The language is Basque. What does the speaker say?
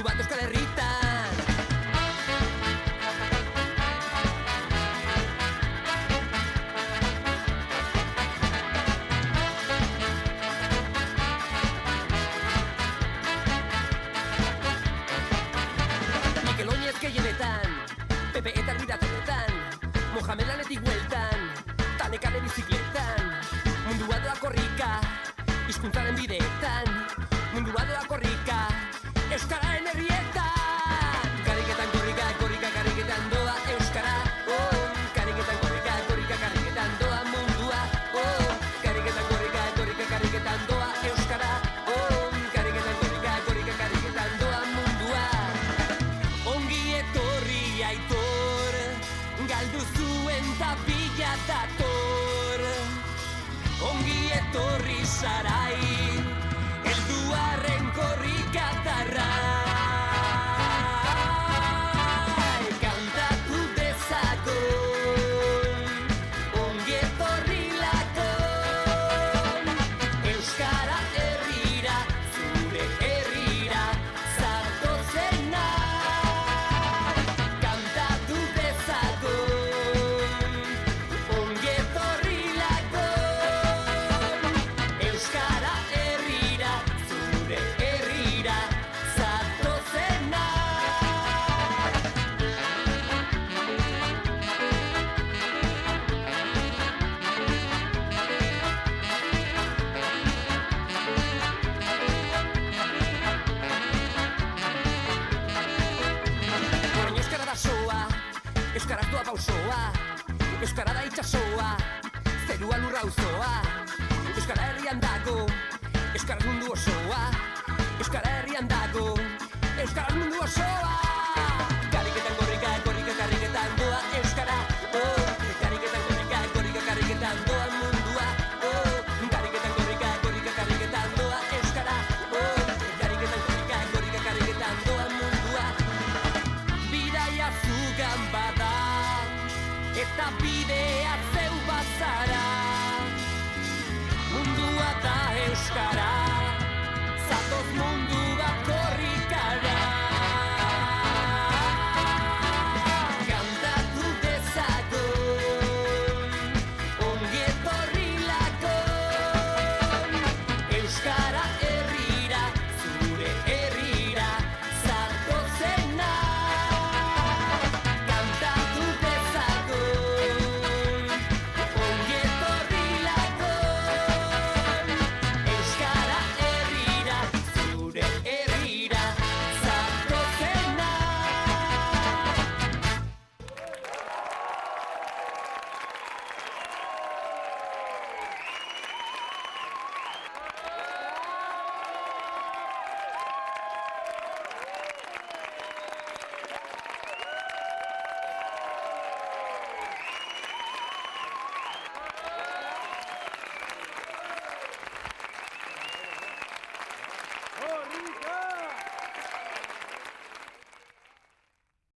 mundu bat Euskal Herritan. Mikel Oinez gehienetan, Pepe eta Elbiratonetan, Mohamed lanetik hueltan, Tanekane bizikletan, mundua doa korrika, hizkuntzaren bideetan, mundua doa korrika, Euskararen herrietan. Kariketan korrika, korrika, kariketan doa Euskara, oh. Kariketan korrika, korrika, kariketan doa mundua, oh. Kariketan korrika, korrika, kariketan doa Euskara, oh. Kariketan korrika, korrika, kariketan doa mundua. Ongi etorri Aitor, galdu zuen tapila dator. Ongi etorri Sarai, helduarren korrikatarra. Kantatu dezagun, ongi etorri lakon. Euskara herrira, zure herrira, zatozena. Kantatu dezagun, ongi etorri lakon. Euskara herrira, zure herrira, zatozena. Orain euskara da soa, euskaraz doa pausoa, euskara da itxasoa, zerua lurra auzoa. Euskara herrian dago, euskaraz mundu osoa. Euskara herrian dago, euskaraz mundu osoa.